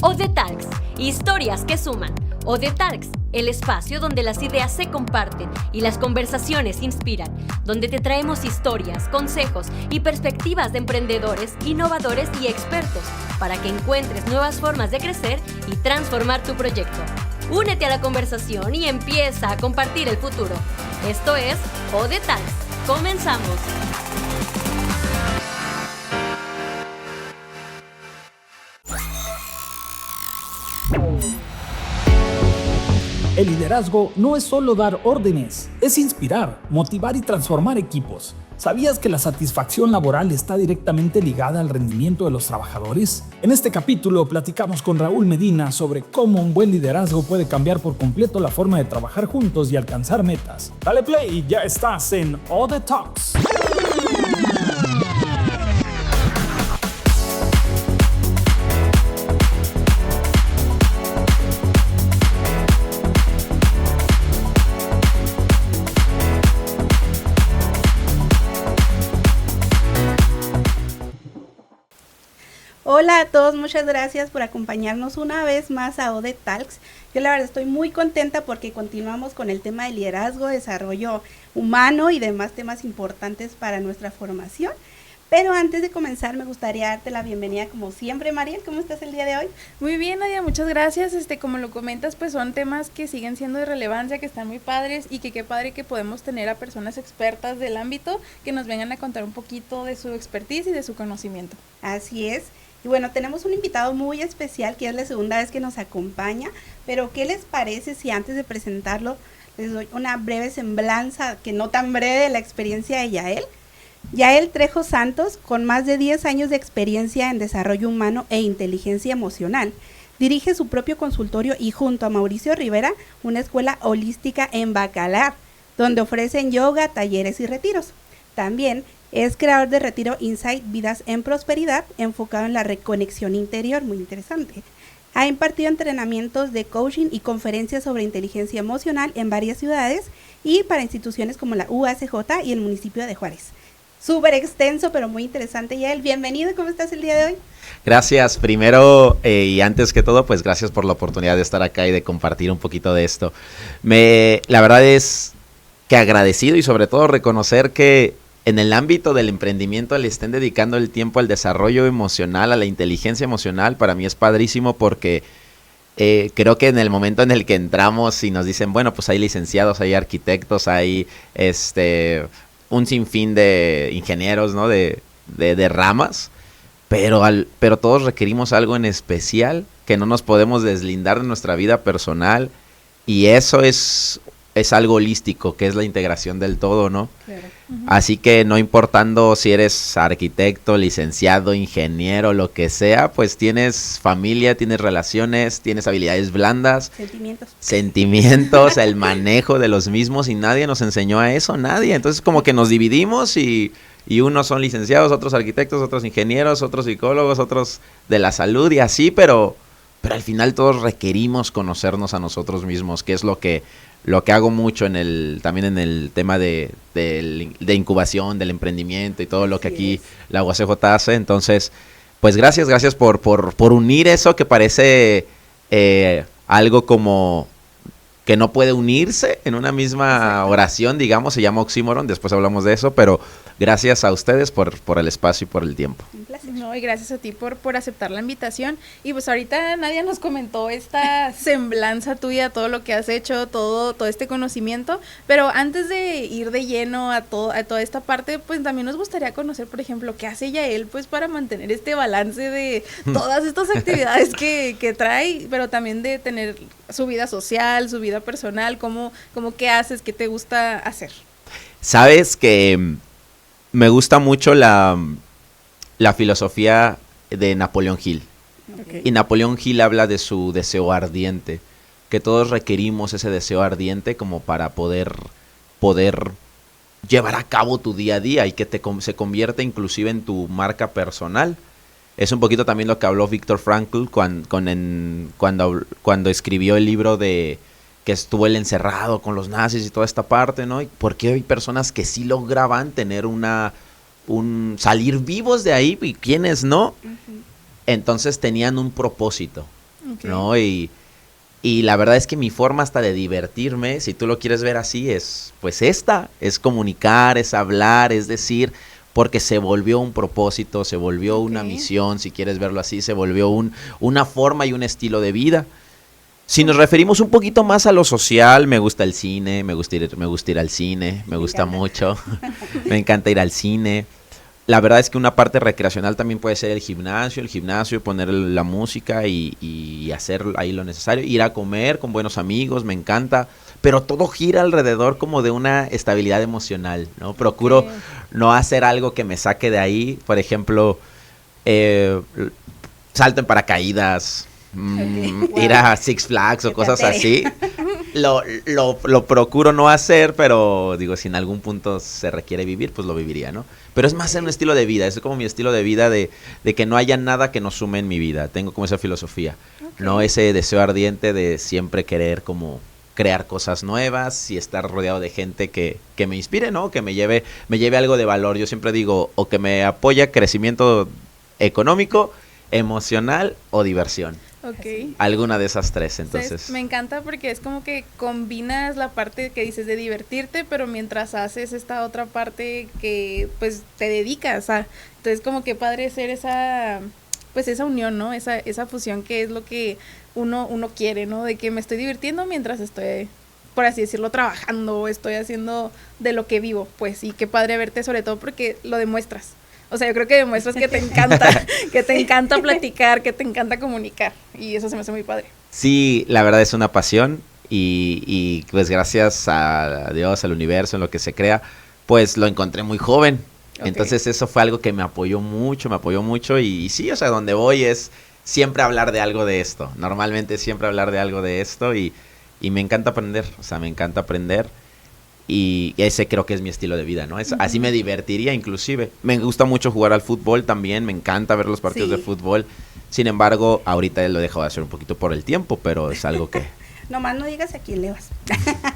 OD Talks, historias que suman. OD Talks, el espacio donde las ideas se comparten y las conversaciones inspiran, donde te traemos historias, consejos y perspectivas de emprendedores, innovadores y expertos para que encuentres nuevas formas de crecer y transformar tu proyecto. Únete a la conversación y empieza a compartir el futuro. Esto es OD Talks. ¡Comenzamos! El liderazgo no es solo dar órdenes, es inspirar, motivar y transformar equipos. ¿Sabías que la satisfacción laboral está directamente ligada al rendimiento de los trabajadores? En este capítulo platicamos con Raúl Medina sobre cómo un buen liderazgo puede cambiar por completo la forma de trabajar juntos y alcanzar metas. Dale play, ya estás en OD Talks. Hola a todos, muchas gracias por acompañarnos una vez más a OD Talks. Yo la verdad estoy muy contenta porque continuamos con el tema de liderazgo, desarrollo humano y demás temas importantes para nuestra formación. Pero antes de comenzar me gustaría darte la bienvenida como siempre, Mariel. ¿Cómo estás el día de hoy? Muy bien, Nadia, muchas gracias. Como lo comentas, pues son temas que siguen siendo de relevancia, que están muy padres y que qué padre que podemos tener a personas expertas del ámbito que nos vengan a contar un poquito de su expertise y de su conocimiento. Así es. Y bueno, tenemos un invitado muy especial que es la segunda vez que nos acompaña, pero ¿qué les parece si antes de presentarlo les doy una breve semblanza, que no tan breve, de la experiencia de Yael? Yael Trejo Santos, con más de 10 años de experiencia en desarrollo humano e inteligencia emocional, dirige su propio consultorio y junto a Mauricio Rivera, una escuela holística en Bacalar, donde ofrecen yoga, talleres y retiros. También es creador de Retiro Insight Vidas en Prosperidad, enfocado en la reconexión interior, muy interesante. Ha impartido entrenamientos de coaching y conferencias sobre inteligencia emocional en varias ciudades y para instituciones como la UACJ y el municipio de Juárez. Súper extenso, pero muy interesante, Yael. Bienvenido, ¿cómo estás el día de hoy? Gracias, primero y antes que todo, pues gracias por la oportunidad de estar acá y de compartir un poquito de esto. La verdad es que agradecido y sobre todo reconocer que en el ámbito del emprendimiento le estén dedicando el tiempo al desarrollo emocional, a la inteligencia emocional. Para mí es padrísimo porque creo que en el momento en el que entramos y nos dicen, bueno, pues hay licenciados, hay arquitectos, hay un sinfín de ingenieros, ¿no? de ramas, pero todos requerimos algo en especial que no nos podemos deslindar de nuestra vida personal, y eso es algo holístico, que es la integración del todo, ¿no? Claro. Uh-huh. Así que no importando si eres arquitecto, licenciado, ingeniero, lo que sea, pues tienes familia, tienes relaciones, tienes habilidades blandas. Sentimientos, el manejo de los mismos, y nadie nos enseñó a eso, nadie. Entonces como que nos dividimos y unos son licenciados, otros arquitectos, otros ingenieros, otros psicólogos, otros de la salud y así, pero al final todos requerimos conocernos a nosotros mismos, que es lo que hago mucho también en el tema de incubación, del emprendimiento y todo lo que aquí la UACJ hace. Entonces, pues gracias por unir eso que parece algo como que no puede unirse en una misma oración, digamos, se llama oxímoron, después hablamos de eso, pero gracias a ustedes por el espacio y por el tiempo. Un placer. No, y gracias a ti por aceptar la invitación. Y pues ahorita Nadia nos comentó esta semblanza tuya, todo lo que has hecho, todo este conocimiento, pero antes de ir de lleno a toda esta parte, pues también nos gustaría conocer, por ejemplo, qué hace Yael pues para mantener este balance de todas estas actividades que trae, pero también de tener su vida social, su vida personal, ¿cómo qué haces, qué te gusta hacer? Sabes que me gusta mucho la filosofía de Napoleón Hill. Okay. Y Napoleón Hill habla de su deseo ardiente, que todos requerimos ese deseo ardiente como para poder llevar a cabo tu día a día y que se convierta inclusive en tu marca personal. Es un poquito también lo que habló Viktor Frankl cuando escribió el libro de que estuvo él encerrado con los nazis y toda esta parte, ¿no? Y porque hay personas que sí lograban tener salir vivos de ahí y quienes no. Uh-huh. Entonces tenían un propósito. Ok. ¿no? Y la verdad es que mi forma hasta de divertirme, si tú lo quieres ver así, es pues es comunicar, es hablar, es decir, porque se volvió un propósito, se volvió una Ok. misión, si quieres verlo así, se volvió una forma y un estilo de vida. Si nos referimos un poquito más a lo social, me gusta el cine, me gusta ir al cine, me gusta encanta. mucho, me encanta ir al cine. La verdad es que una parte recreacional también puede ser el gimnasio, poner la música y hacer ahí lo necesario, ir a comer con buenos amigos, me encanta, pero todo gira alrededor como de una estabilidad emocional, ¿no? Procuro Ok. no hacer algo que me saque de ahí, por ejemplo, eh, salto en paracaídas, Ok. ir Wow. a Six Flags o Que te cosas atere. así. Lo procuro no hacer, pero digo, si en algún punto se requiere vivir, pues lo viviría, ¿no? Pero es más en un estilo de vida, es como mi estilo de vida de que no haya nada que no sume en mi vida. Tengo como esa filosofía, ¿no? Ese deseo ardiente de siempre querer como crear cosas nuevas y estar rodeado de gente que me inspire, ¿no? Que me lleve algo de valor. Yo siempre digo, o que me apoya crecimiento económico, emocional o diversión. Ok. Alguna de esas tres, ¿Sabes? entonces. Me encanta porque es como que combinas la parte que dices de divertirte, pero mientras haces esta otra parte que pues te dedicas a. Entonces como que padre ser esa, pues esa unión, ¿no? Esa fusión que es lo que uno quiere, ¿no? De que me estoy divirtiendo mientras estoy, por así decirlo, trabajando o estoy haciendo de lo que vivo, pues, y qué padre verte sobre todo porque lo demuestras. O sea, yo creo que demuestras que te encanta platicar, que te encanta comunicar. Y eso se me hace muy padre. Sí, la verdad es una pasión y pues gracias a Dios, al universo, en lo que se crea, pues lo encontré muy joven. Ok. Entonces eso fue algo que me apoyó mucho y sí, o sea, donde voy es siempre hablar de algo de esto. Normalmente siempre hablar de algo de esto y me encanta aprender, o sea, me encanta aprender. Y ese creo que es mi estilo de vida, ¿no? Así me divertiría inclusive. Me gusta mucho jugar al fútbol también, me encanta ver los partidos Sí. de fútbol. Sin embargo, ahorita lo he dejado de hacer un poquito por el tiempo, pero es algo que... Nomás no digas a quién le vas.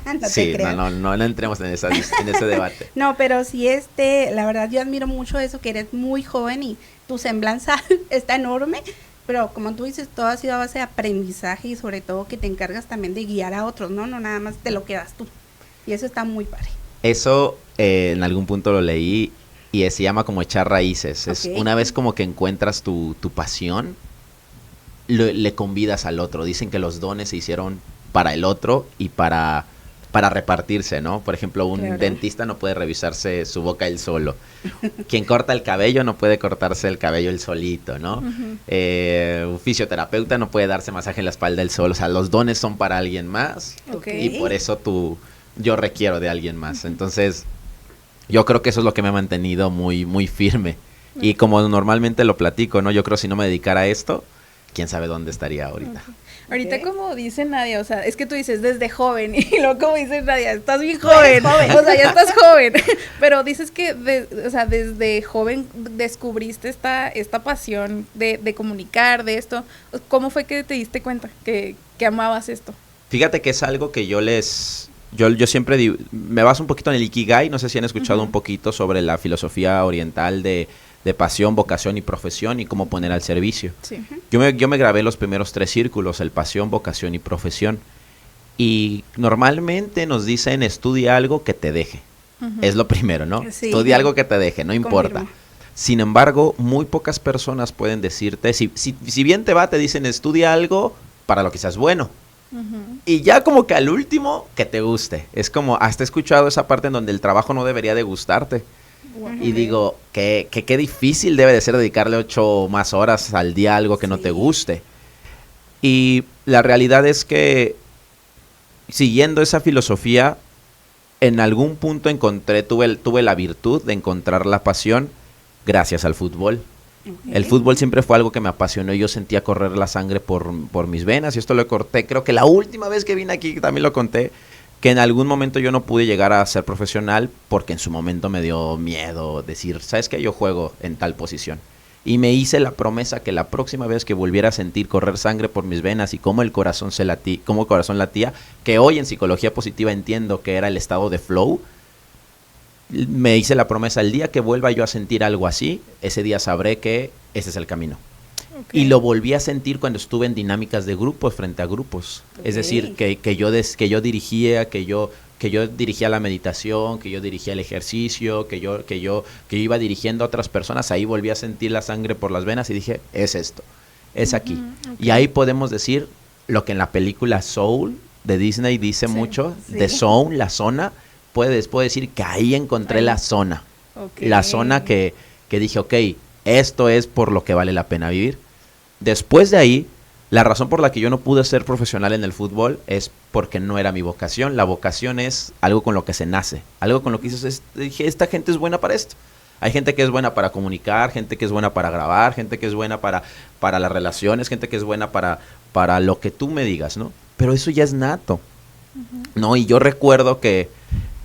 No te sí, creas. no entremos en ese debate. No, pero sí, la verdad yo admiro mucho eso, que eres muy joven y tu semblanza está enorme, pero como tú dices, todo ha sido a base de aprendizaje y sobre todo que te encargas también de guiar a otros, ¿no? No nada más te lo quedas tú. Y eso está muy padre. Eso en algún punto lo leí y se llama como echar raíces. Es Ok. una vez como que encuentras tu pasión, le convidas al otro. Dicen que los dones se hicieron para el otro y para repartirse, ¿no? Por ejemplo, un Claro. dentista no puede revisarse su boca él solo. Quien corta el cabello no puede cortarse el cabello él solito, ¿no? Un fisioterapeuta no puede darse masaje en la espalda él solo. O sea, los dones son para alguien más Ok. y por eso yo requiero de alguien más. Entonces, yo creo que eso es lo que me ha mantenido muy, muy firme. Y como normalmente lo platico, ¿no? Yo creo que si no me dedicara a esto, quién sabe dónde estaría ahorita. Ahorita Ok. como dice Nadia, o sea, es que tú dices desde joven y luego como dice Nadia, estás bien joven, joven. o sea, ya estás joven, pero dices que o sea, desde joven descubriste esta pasión de comunicar, de esto. ¿Cómo fue que te diste cuenta que amabas esto? Fíjate que es algo que yo siempre me baso un poquito en el Ikigai. No sé si han escuchado un poquito sobre la filosofía oriental de pasión, vocación y profesión y cómo poner al servicio. Sí. Yo me grabé los primeros 3 círculos, el pasión, vocación y profesión. Y normalmente nos dicen estudia algo que te deje. Es lo primero, ¿no? Sí. Estudia algo que te deje, no importa. Confirmo. Sin embargo, muy pocas personas pueden decirte, si bien te va, te dicen estudia algo para lo que seas bueno. Y ya como que al último, que te guste. Es como, hasta he escuchado esa parte en donde el trabajo no debería de gustarte. Y digo, qué difícil debe de ser dedicarle 8 más horas al día a algo que no te Sí. guste. Y la realidad es que, siguiendo esa filosofía, en algún punto tuve la virtud de encontrar la pasión gracias al fútbol. Ok. El fútbol siempre fue algo que me apasionó y yo sentía correr la sangre por mis venas y esto lo corté. Creo que la última vez que vine aquí también lo conté, que en algún momento yo no pude llegar a ser profesional porque en su momento me dio miedo decir, ¿sabes qué? Yo juego en tal posición. Y me hice la promesa que la próxima vez que volviera a sentir correr sangre por mis venas y cómo el corazón latía, que hoy en psicología positiva entiendo que era el estado de flow, me hice la promesa, el día que vuelva yo a sentir algo así, ese día sabré que ese es el camino. Ok. Y lo volví a sentir cuando estuve en dinámicas de grupos, frente a grupos. Es decir, que yo dirigía, que yo dirigía la meditación, que yo dirigía el ejercicio, que yo iba dirigiendo a otras personas. Ahí volví a sentir la sangre por las venas y dije, es esto, es aquí. Ujú, ok. Y ahí podemos decir lo que en la película Soul de Disney dice mucho, de Zone, la zona. Puedo decir que ahí encontré la zona. Ok. La zona que dije, ok, esto es por lo que vale la pena vivir. Después de ahí, la razón por la que yo no pude ser profesional en el fútbol es porque no era mi vocación. La vocación es algo con lo que se nace, algo con lo que dije, esta gente es buena para esto. Hay gente que es buena para comunicar, gente que es buena para grabar, gente que es buena para las relaciones, gente que es buena para lo que tú me digas, ¿no? Pero eso ya es nato, ¿no? Y yo recuerdo que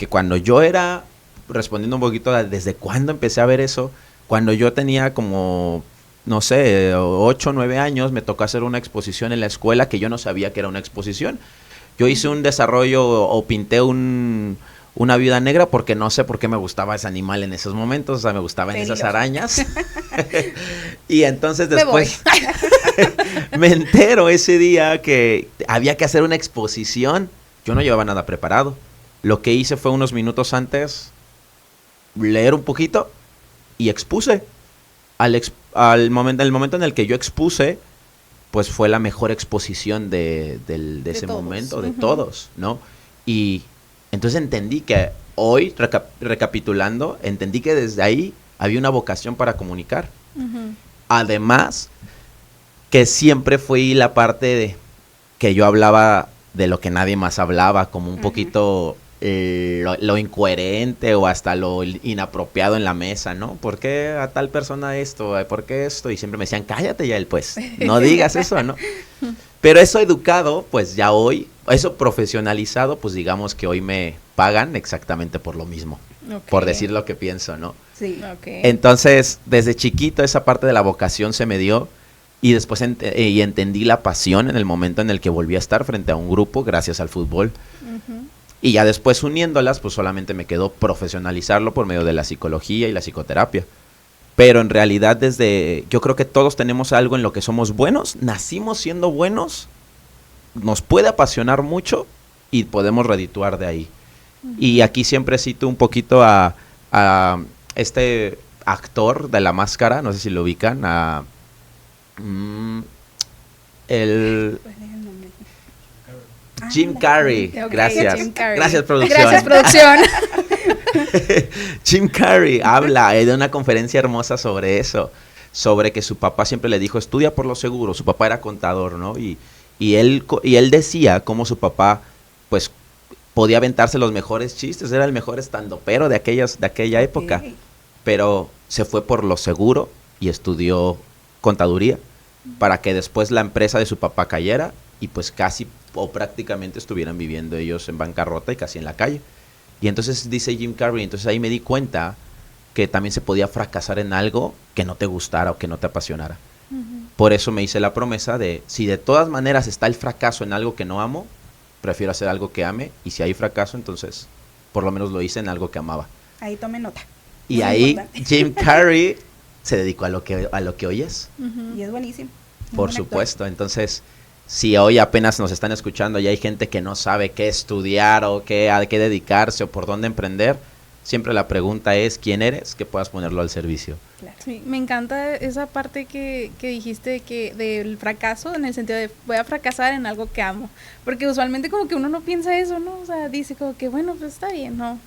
cuando yo era, respondiendo un poquito a desde cuándo empecé a ver eso, cuando yo tenía como, no sé, 8 o 9 años, me tocó hacer una exposición en la escuela que yo no sabía que era una exposición. Yo hice un desarrollo o pinté una viuda negra porque no sé por qué me gustaba ese animal en esos momentos, o sea, me gustaban esas arañas. Y entonces después me entero ese día que había que hacer una exposición. Yo no llevaba nada preparado. Lo que hice fue unos minutos antes leer un poquito y expuse. El momento en el que yo expuse, pues fue la mejor exposición de ese todos. momento, de todos, ¿no? Y entonces entendí que hoy, recapitulando, entendí que desde ahí había una vocación para comunicar. Ujú. Además, que siempre fui la parte de que yo hablaba de lo que nadie más hablaba, como un poquito lo incoherente o hasta lo inapropiado en la mesa, ¿no? ¿Por qué a tal persona esto? ¿Por qué esto? Y siempre me decían, cállate ya, pues, no digas eso, ¿no? Pero eso educado, pues ya hoy, eso profesionalizado, pues digamos que hoy me pagan exactamente por lo mismo, Ok. por decir lo que pienso, ¿no? Sí. Ok. Entonces, desde chiquito esa parte de la vocación se me dio y después y entendí la pasión en el momento en el que volví a estar frente a un grupo gracias al fútbol. Ujú. Y ya después uniéndolas, pues solamente me quedó profesionalizarlo por medio de la psicología y la psicoterapia. Pero en realidad yo creo que todos tenemos algo en lo que somos buenos, nacimos siendo buenos, nos puede apasionar mucho y podemos redituar de ahí. Y aquí siempre cito un poquito a este actor de La Máscara, no sé si lo ubican, ¿Cuál es el nombre? Jim Carrey. Ok, Gracias. Jim Carrey. Gracias, producción. Gracias, producción. Jim Carrey habla de una conferencia hermosa sobre eso, sobre que su papá siempre le dijo, estudia por lo seguro. Su papá era contador, ¿no? Y él decía cómo su papá, pues, podía aventarse los mejores chistes, era el mejor estandopero de aquella época, Ok. pero se fue por lo seguro y estudió contaduría para que después la empresa de su papá cayera y pues casi o prácticamente estuvieran viviendo ellos en bancarrota y casi en la calle. Y entonces dice Jim Carrey, entonces ahí me di cuenta que también se podía fracasar en algo que no te gustara o que no te apasionara. Por eso me hice la promesa de, si de todas maneras está el fracaso en algo que no amo, prefiero hacer algo que ame, y si hay fracaso, entonces por lo menos lo hice en algo que amaba. Ahí tome nota. Y Muy ahí importante. Jim Carrey se dedicó a lo que oyes. Ujú. Y es buenísimo. Muy Por buen actor. supuesto, entonces, si hoy apenas nos están escuchando y hay gente que no sabe qué estudiar o a qué dedicarse o por dónde emprender, siempre la pregunta es, ¿quién eres? Que puedas ponerlo al servicio. Claro. Sí, me encanta esa parte que dijiste que del fracaso, en el sentido de voy a fracasar en algo que amo, porque usualmente como que uno no piensa eso, ¿no? O sea, dice como que bueno, pues está bien, no,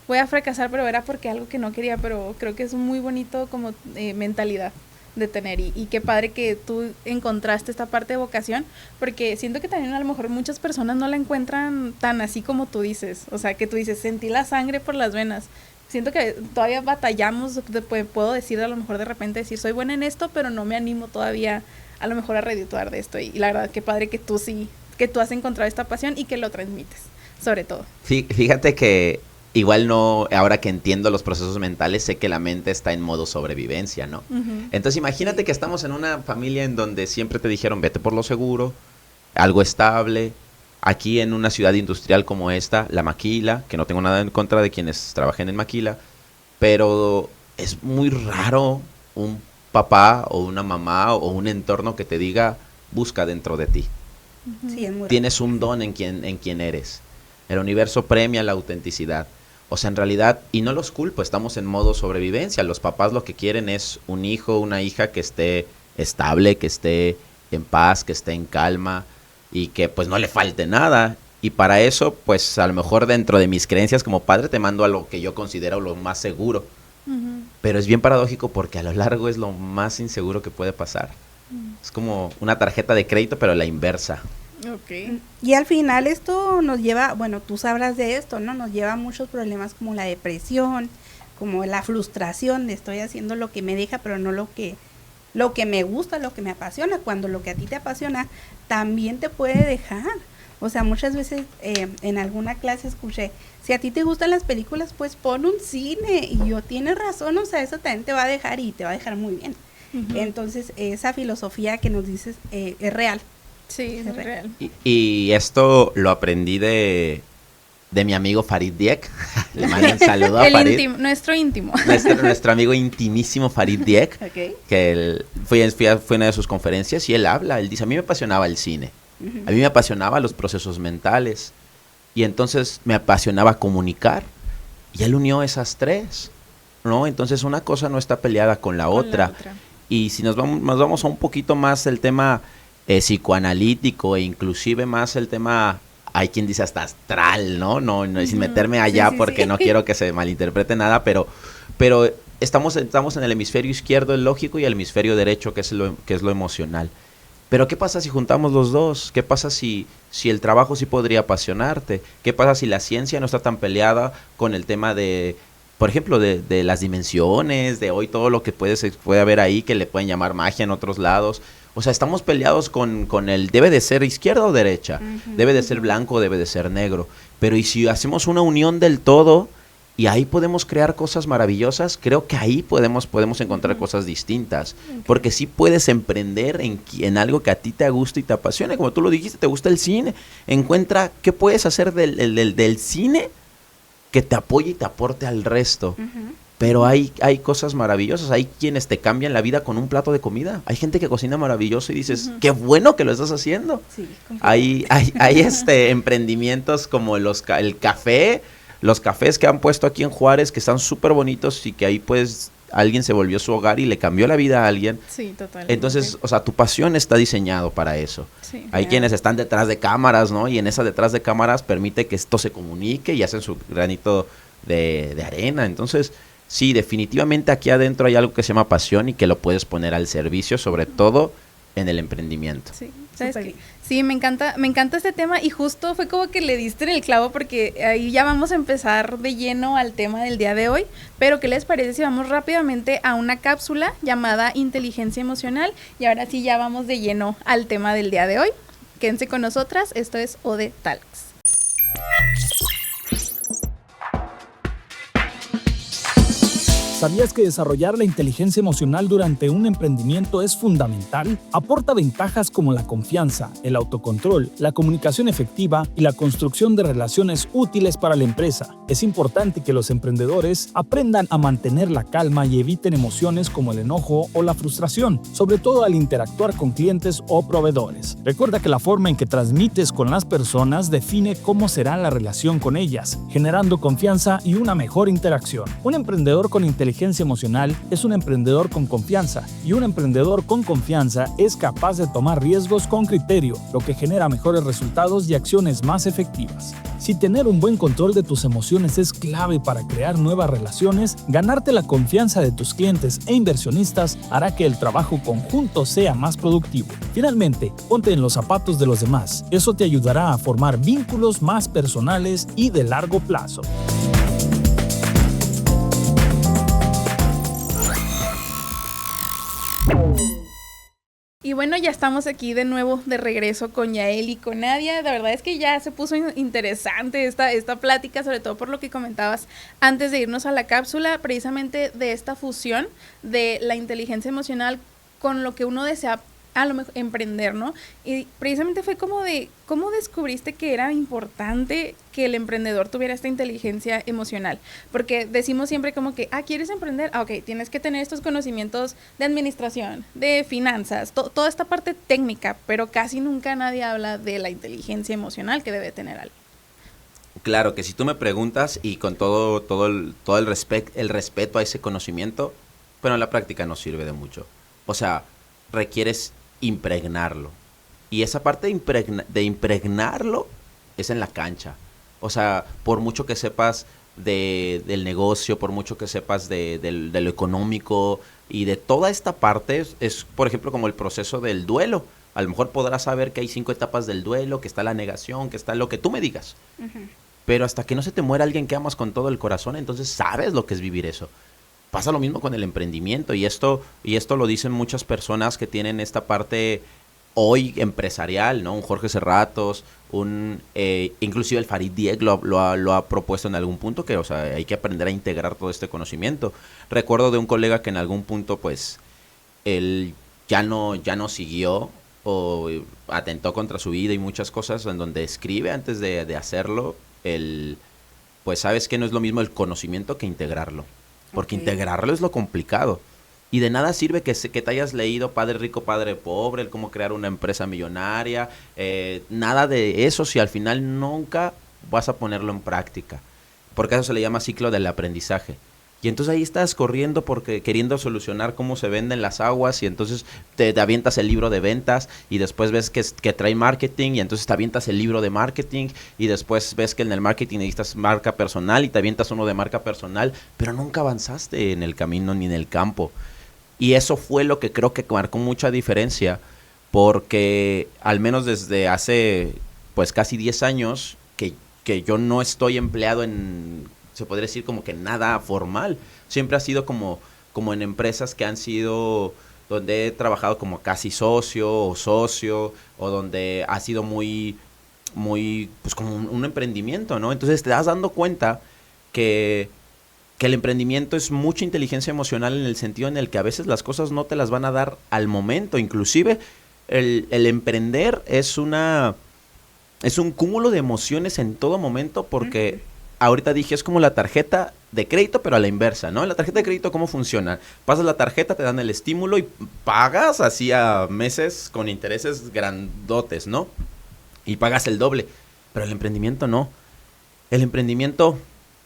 voy a fracasar, pero era porque algo que no quería, pero creo que es muy bonito como mentalidad de tener y qué padre que tú encontraste esta parte de vocación, porque siento que también a lo mejor muchas personas no la encuentran tan así como tú dices, o sea, que tú dices, sentí la sangre por las venas. Siento que todavía batallamos, puedo decir a lo mejor de repente decir, soy buena en esto, pero no me animo todavía a lo mejor a redituar de esto. Y la verdad, qué padre que tú sí, que tú has encontrado esta pasión y que lo transmites, sobre todo. Fíjate que igual no, ahora que entiendo los procesos mentales, sé que la mente está en modo sobrevivencia, ¿no? Ujú. Entonces imagínate que estamos en una familia en donde siempre te dijeron, vete por lo seguro, algo estable. Aquí en una ciudad industrial como esta, la maquila, que no tengo nada en contra de quienes trabajen en maquila, pero es muy raro un papá o una mamá o un entorno que te diga, busca dentro de ti. Sí, es muy Tienes un don en quien eres. El universo premia la autenticidad. O sea, en realidad, y no los culpo, estamos en modo sobrevivencia. Los papás lo que quieren es un hijo, una hija que esté estable, que esté en paz, que esté en calma y que pues no le falte nada. Y para eso, pues a lo mejor dentro de mis creencias como padre te mando a lo que yo considero lo más seguro. Pero es bien paradójico porque a lo largo es lo más inseguro que puede pasar. Es como una tarjeta de crédito, pero a la inversa. Ok. Y al final esto nos lleva, bueno, tú sabrás de esto, ¿no? Nos lleva a muchos problemas como la depresión, como la frustración de estoy haciendo lo que me deja, pero no lo que me gusta, lo que me apasiona, cuando lo que a ti te apasiona también te puede dejar. O sea, muchas veces en alguna clase escuché, si a ti te gustan las películas, pues pon un cine. Y yo, tienes razón, o sea, eso también te va a dejar y te va a dejar muy bien. Entonces, esa filosofía que nos dices es real. Sí, es real. Y esto lo aprendí de mi amigo Farid Dieck. Le mando un saludo a Farid. Nuestro íntimo. Nuestro amigo intimísimo Farid Dieck. Okay. Que fui a una de sus conferencias y él dice, a mí me apasionaba el cine. A mí me apasionaba los procesos mentales. Y entonces me apasionaba comunicar. Y él unió esas tres, ¿no? Entonces una cosa no está peleada con la otra. Y si nos vamos a un poquito más el tema psicoanalítico e inclusive más el tema, hay quien dice hasta astral, ¿no? No sin meterme allá porque no quiero que se malinterprete nada, pero estamos en el hemisferio izquierdo, el lógico, y el hemisferio derecho, que es lo emocional. Pero ¿qué pasa si juntamos los dos? ¿Qué pasa si el trabajo sí podría apasionarte? ¿Qué pasa si la ciencia no está tan peleada con el tema de, por ejemplo, de las dimensiones, de hoy todo lo que puede haber ahí, que le pueden llamar magia en otros lados? O sea, estamos peleados con el debe de ser izquierda o derecha, debe de ser blanco o debe de ser negro. Pero ¿y si hacemos una unión del todo y ahí podemos crear cosas maravillosas? Creo que ahí podemos encontrar cosas distintas. Porque sí puedes emprender en algo que a ti te gusta y te apasiona. Como tú lo dijiste, te gusta el cine. Encuentra qué puedes hacer del cine que te apoye y te aporte al resto. Pero hay cosas maravillosas. Hay quienes te cambian la vida con un plato de comida. Hay gente que cocina maravilloso y dices, qué bueno que lo estás haciendo. Sí, hay emprendimientos como el café, los cafés que han puesto aquí en Juárez, que están súper bonitos y que ahí pues alguien se volvió su hogar y le cambió la vida a alguien. Sí, totalmente. Entonces, o sea, tu pasión está diseñado para eso. Sí, hay quienes están detrás de cámaras, ¿no? Y en esa detrás de cámaras permite que esto se comunique y hacen su granito de arena. Entonces, sí, definitivamente aquí adentro hay algo que se llama pasión y que lo puedes poner al servicio, sobre todo en el emprendimiento. Sí, ¿sabes qué? Sí, me encanta este tema y justo fue como que le diste en el clavo porque ahí ya vamos a empezar de lleno al tema del día de hoy, pero ¿qué les parece si vamos rápidamente a una cápsula llamada Inteligencia Emocional? Y ahora sí ya vamos de lleno al tema del día de hoy. Quédense con nosotras, esto es OD Talks. ¿Sabías que desarrollar la inteligencia emocional durante un emprendimiento es fundamental? Aporta ventajas como la confianza, el autocontrol, la comunicación efectiva y la construcción de relaciones útiles para la empresa. Es importante que los emprendedores aprendan a mantener la calma y eviten emociones como el enojo o la frustración, sobre todo al interactuar con clientes o proveedores. Recuerda que la forma en que transmites con las personas define cómo será la relación con ellas, generando confianza y una mejor interacción. Un emprendedor con inteligencia emocional es un emprendedor con confianza, y un emprendedor con confianza es capaz de tomar riesgos con criterio, lo que genera mejores resultados y acciones más efectivas. Si tener un buen control de tus emociones es clave para crear nuevas relaciones, ganarte la confianza de tus clientes e inversionistas hará que el trabajo conjunto sea más productivo. Finalmente, ponte en los zapatos de los demás. Eso te ayudará a formar vínculos más personales y de largo plazo. Y bueno, ya estamos aquí de nuevo de regreso con Yael y con Nadia. La verdad es que ya se puso interesante esta plática, sobre todo por lo que comentabas antes de irnos a la cápsula, precisamente de esta fusión de la inteligencia emocional con lo que uno desea a lo mejor emprender, ¿no? Y precisamente fue como de, ¿cómo descubriste que era importante que el emprendedor tuviera esta inteligencia emocional? Porque decimos siempre como que, ¿quieres emprender? Ok, tienes que tener estos conocimientos de administración, de finanzas, toda esta parte técnica, pero casi nunca nadie habla de la inteligencia emocional que debe tener alguien. Claro que si tú me preguntas y con todo el respeto a ese conocimiento, pero en la práctica no sirve de mucho. O sea, requieres impregnarlo. Y esa parte de impregnarlo es en la cancha. O sea, por mucho que sepas del negocio, por mucho que sepas de lo económico y de toda esta parte, es por ejemplo como el proceso del duelo. A lo mejor podrás saber que hay 5 etapas del duelo, que está la negación, que está lo que tú me digas. Uh-huh. Pero hasta que no se te muera alguien que amas con todo el corazón, entonces sabes lo que es vivir eso. Pasa lo mismo con el emprendimiento y esto lo dicen muchas personas que tienen esta parte hoy empresarial, ¿no? Un Jorge Serratos, inclusive el Farid Diek lo ha propuesto en algún punto, que o sea, hay que aprender a integrar todo este conocimiento. Recuerdo de un colega que en algún punto pues él ya no siguió o atentó contra su vida y muchas cosas, en donde escribe antes de hacerlo, pues sabes que no es lo mismo el conocimiento que integrarlo. Porque integrarlo es lo complicado. Y de nada sirve que te hayas leído Padre Rico, Padre Pobre, el cómo crear una empresa millonaria, nada de eso si al final nunca vas a ponerlo en práctica. Porque eso se le llama ciclo del aprendizaje. Y entonces ahí estás corriendo porque queriendo solucionar cómo se venden las aguas y entonces te avientas el libro de ventas y después ves que trae marketing y entonces te avientas el libro de marketing y después ves que en el marketing necesitas marca personal y te avientas uno de marca personal, pero nunca avanzaste en el camino ni en el campo. Y eso fue lo que creo que marcó mucha diferencia porque al menos desde hace pues casi 10 años que yo no estoy empleado se podría decir como que nada formal. Siempre ha sido como en empresas que han sido donde he trabajado como casi socio o donde ha sido muy pues como un emprendimiento, ¿no? Entonces te das dando cuenta que el emprendimiento es mucha inteligencia emocional en el sentido en el que a veces las cosas no te las van a dar al momento. Inclusive el emprender es un cúmulo de emociones en todo momento porque ahorita dije, es como la tarjeta de crédito, pero a la inversa, ¿no? La tarjeta de crédito, ¿cómo funciona? Pasas la tarjeta, te dan el estímulo y pagas así a meses con intereses grandotes, ¿no? Y pagas el doble. Pero el emprendimiento no. El emprendimiento,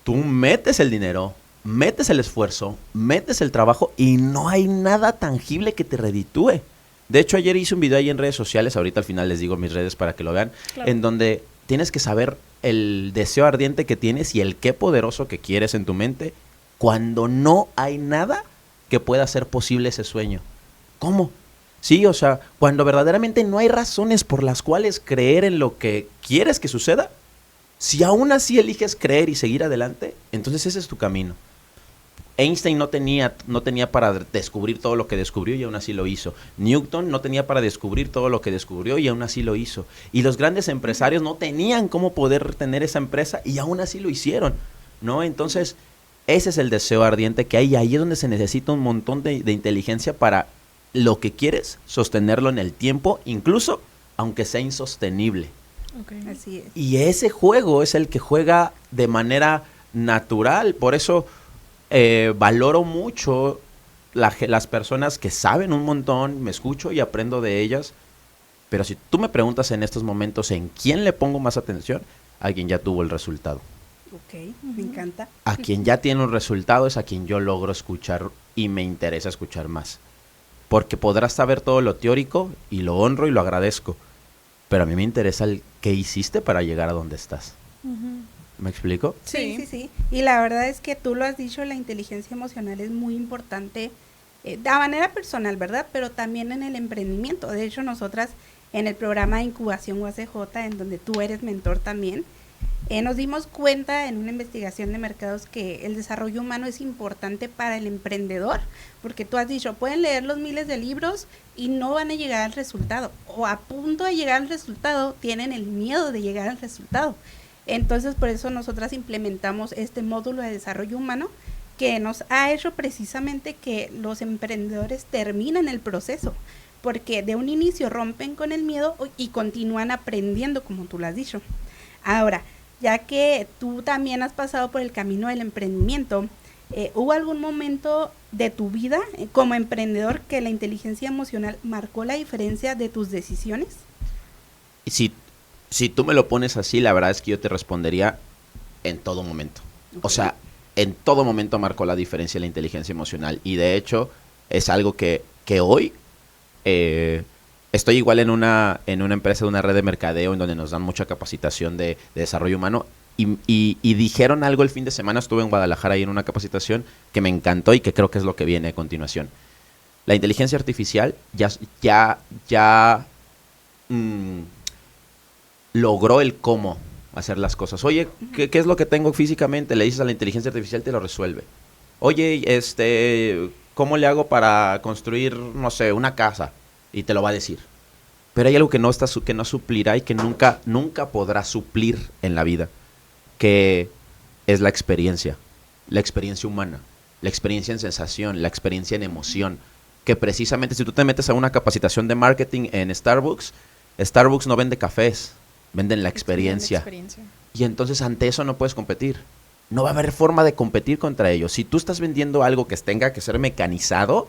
tú metes el dinero, metes el esfuerzo, metes el trabajo y no hay nada tangible que te reditúe. De hecho, ayer hice un video ahí en redes sociales, ahorita al final les digo mis redes para que lo vean, claro, en donde tienes que saber el deseo ardiente que tienes y el qué poderoso que quieres en tu mente cuando no hay nada que pueda hacer posible ese sueño. ¿Cómo? Sí, o sea, cuando verdaderamente no hay razones por las cuales creer en lo que quieres que suceda, si aún así eliges creer y seguir adelante, entonces ese es tu camino. Einstein no tenía para descubrir todo lo que descubrió y aún así lo hizo. Newton no tenía para descubrir todo lo que descubrió y aún así lo hizo. Y los grandes empresarios no tenían cómo poder tener esa empresa y aún así lo hicieron, ¿no? Entonces, ese es el deseo ardiente que hay y ahí es donde se necesita un montón de inteligencia para lo que quieres, sostenerlo en el tiempo, incluso aunque sea insostenible. Okay. Así es. Y ese juego es el que juega de manera natural, por eso valoro mucho las personas que saben un montón, me escucho y aprendo de ellas, pero si tú me preguntas en estos momentos en quién le pongo más atención, a quien ya tuvo el resultado. Ok, me encanta. A quien ya tiene un resultado es a quien yo logro escuchar y me interesa escuchar más, porque podrás saber todo lo teórico y lo honro y lo agradezco, pero a mí me interesa el qué hiciste para llegar a donde estás. ¿Me explico? Sí. Y la verdad es que tú lo has dicho, la inteligencia emocional es muy importante de manera personal, ¿verdad? Pero también en el emprendimiento. De hecho, nosotras en el programa de Incubación UACJ, en donde tú eres mentor también, nos dimos cuenta en una investigación de mercados que el desarrollo humano es importante para el emprendedor, porque tú has dicho, pueden leer los miles de libros y no van a llegar al resultado, o a punto de llegar al resultado, tienen el miedo de llegar al resultado. Entonces, por eso nosotras implementamos este módulo de desarrollo humano que nos ha hecho precisamente que los emprendedores terminen el proceso, porque de un inicio rompen con el miedo y continúan aprendiendo, como tú lo has dicho. Ahora, ya que tú también has pasado por el camino del emprendimiento, ¿hubo algún momento de tu vida como emprendedor que la inteligencia emocional marcó la diferencia de tus decisiones? Si tú me lo pones así, la verdad es que yo te respondería en todo momento. Okay. O sea, en todo momento marcó la diferencia la inteligencia emocional. Y de hecho, es algo que hoy estoy igual en una empresa de una red de mercadeo en donde nos dan mucha capacitación de desarrollo humano. Y dijeron algo el fin de semana, estuve en Guadalajara ahí en una capacitación que me encantó y que creo que es lo que viene a continuación. La inteligencia artificial ya logró el cómo hacer las cosas. Oye, ¿qué es lo que tengo físicamente? Le dices a la inteligencia artificial, te lo resuelve. Oye, ¿cómo le hago para construir, no sé, una casa? Y te lo va a decir. Pero hay algo que no suplirá y que nunca podrá suplir en la vida, que es la experiencia humana, la experiencia en sensación, la experiencia en emoción, que precisamente si tú te metes a una capacitación de marketing en Starbucks no vende cafés, venden la experiencia. Y entonces ante eso no puedes competir. No va a haber forma de competir contra ellos. Si tú estás vendiendo algo que tenga que ser mecanizado,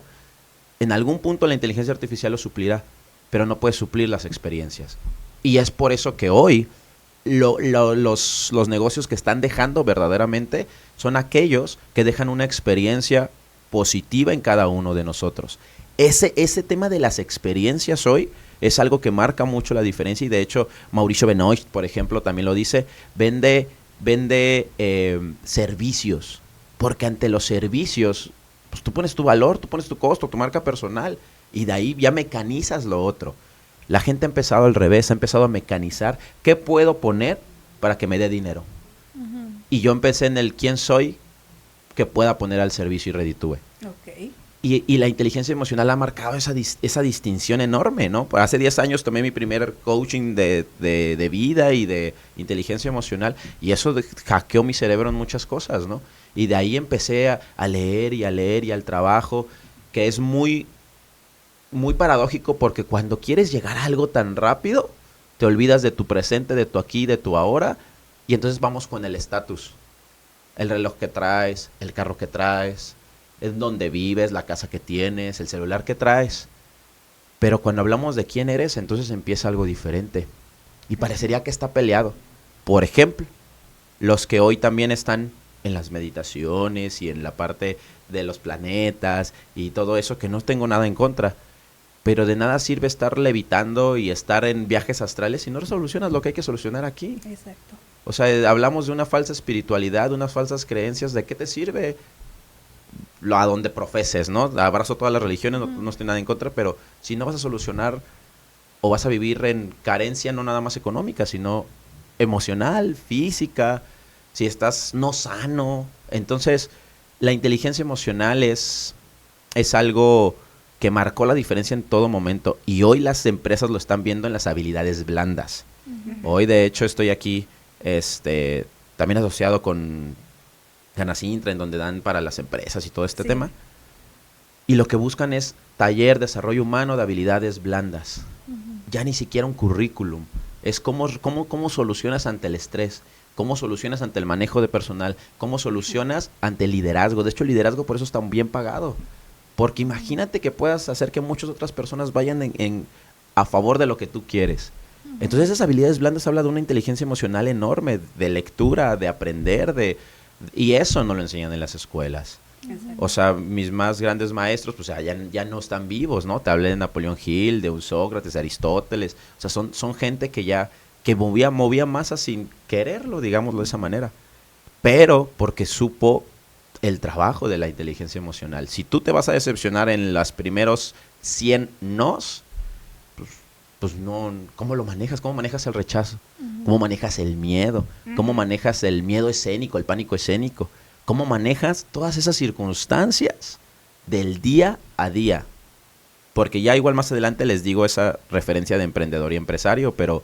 en algún punto la inteligencia artificial lo suplirá, pero no puede suplir las experiencias. Y es por eso que hoy los negocios que están dejando verdaderamente son aquellos que dejan una experiencia positiva en cada uno de nosotros. Ese tema de las experiencias hoy es algo que marca mucho la diferencia y de hecho Mauricio Benoist, por ejemplo, también lo dice, vende servicios, porque ante los servicios pues tú pones tu valor, tú pones tu costo, tu marca personal y de ahí ya mecanizas lo otro. La gente ha empezado al revés, ha empezado a mecanizar qué puedo poner para que me dé dinero. Uh-huh. Y yo empecé en el quién soy que pueda poner al servicio y reditúe. Okay. Y la inteligencia emocional ha marcado esa distinción enorme, ¿no? Hace 10 años tomé mi primer coaching de vida y de inteligencia emocional y eso hackeó mi cerebro en muchas cosas, ¿no? Y de ahí empecé a leer y al trabajo, que es muy, muy paradójico porque cuando quieres llegar a algo tan rápido, te olvidas de tu presente, de tu aquí, de tu ahora, y entonces vamos con el estatus. El reloj que traes, el carro que traes, en dónde vives, la casa que tienes, el celular que traes. Pero cuando hablamos de quién eres, entonces empieza algo diferente. Y parecería que está peleado. Por ejemplo, los que hoy también están en las meditaciones y en la parte de los planetas y todo eso, que no tengo nada en contra. Pero de nada sirve estar levitando y estar en viajes astrales si no solucionas lo que hay que solucionar aquí. Exacto. O sea, hablamos de una falsa espiritualidad, unas falsas creencias. ¿De qué te sirve? A donde profeses, ¿no? Abrazo todas las religiones, no estoy nada en contra, pero si no vas a solucionar o vas a vivir en carencia no nada más económica, sino emocional, física, si estás no sano. Entonces, la inteligencia emocional es algo que marcó la diferencia en todo momento y hoy las empresas lo están viendo en las habilidades blandas. Uh-huh. Hoy, de hecho, estoy aquí también asociado con Ganacintra, en donde dan para las empresas y todo este tema. Y lo que buscan es taller, desarrollo humano de habilidades blandas. Uh-huh. Ya ni siquiera un currículum. Es cómo solucionas ante el estrés, cómo solucionas ante el manejo de personal, cómo solucionas ante el liderazgo. De hecho, el liderazgo por eso está bien pagado. Porque imagínate que puedas hacer que muchas otras personas vayan a favor de lo que tú quieres. Uh-huh. Entonces, esas habilidades blandas habla de una inteligencia emocional enorme, de lectura, de aprender, y eso no lo enseñan en las escuelas. Exacto. O sea, mis más grandes maestros, pues ya no están vivos, ¿no? Te hablé de Napoleón Hill, de un Sócrates, de Aristóteles. O sea, son gente que movía masas sin quererlo, digámoslo de esa manera. Pero porque supo el trabajo de la inteligencia emocional. Si tú te vas a decepcionar en los primeros 100 nos, pues no, ¿cómo lo manejas? ¿Cómo manejas el rechazo? Uh-huh. ¿Cómo manejas el miedo? Uh-huh. ¿Cómo manejas el miedo escénico, el pánico escénico? ¿Cómo manejas todas esas circunstancias del día a día? Porque ya igual más adelante les digo esa referencia de emprendedor y empresario, pero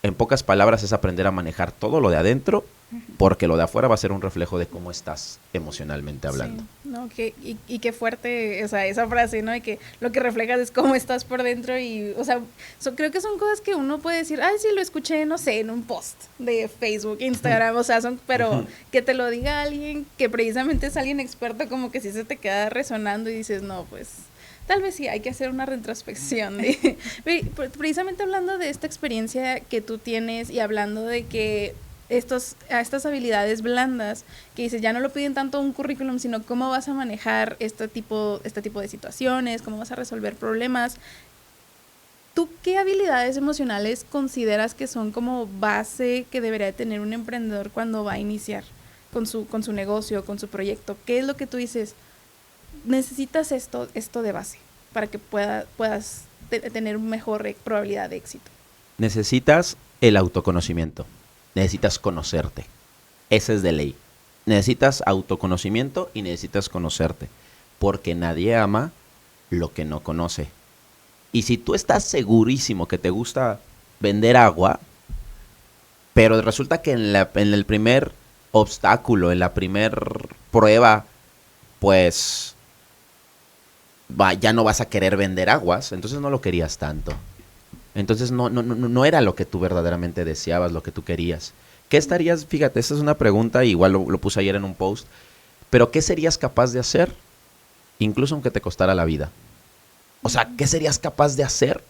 en pocas palabras es aprender a manejar todo lo de adentro porque lo de afuera va a ser un reflejo de cómo estás emocionalmente hablando. Sí, no, y qué fuerte, o sea, esa frase, ¿no? De que lo que reflejas es cómo estás por dentro y, o sea, creo que son cosas que uno puede decir, ay, sí, lo escuché, no sé, en un post de Facebook, Instagram, o sea, pero que te lo diga alguien que precisamente es alguien experto, como que sí se te queda resonando y dices, no, pues, tal vez sí, hay que hacer una retrospección. Precisamente hablando de esta experiencia que tú tienes y hablando de que estas habilidades blandas que dices, ya no lo piden tanto un currículum, sino cómo vas a manejar este tipo de situaciones, cómo vas a resolver problemas. ¿Tú qué habilidades emocionales consideras que son como base que debería tener un emprendedor cuando va a iniciar con su negocio, con su proyecto? ¿Qué es lo que tú dices? Necesitas esto de base para que puedas tener una mejor probabilidad de éxito. Necesitas el autoconocimiento. Necesitas conocerte. Ese es de ley. Necesitas autoconocimiento y necesitas conocerte. Porque nadie ama lo que no conoce. Y si tú estás segurísimo que te gusta vender agua, pero resulta que en el primer obstáculo, en la primer prueba, pues ya no vas a querer vender aguas, entonces no lo querías tanto. Entonces no era lo que tú verdaderamente deseabas, lo que tú querías. ¿Qué estarías, fíjate, esta es una pregunta, igual lo puse ayer en un post, pero ¿qué serías capaz de hacer, incluso aunque te costara la vida? O sea, ¿qué serías capaz de hacer,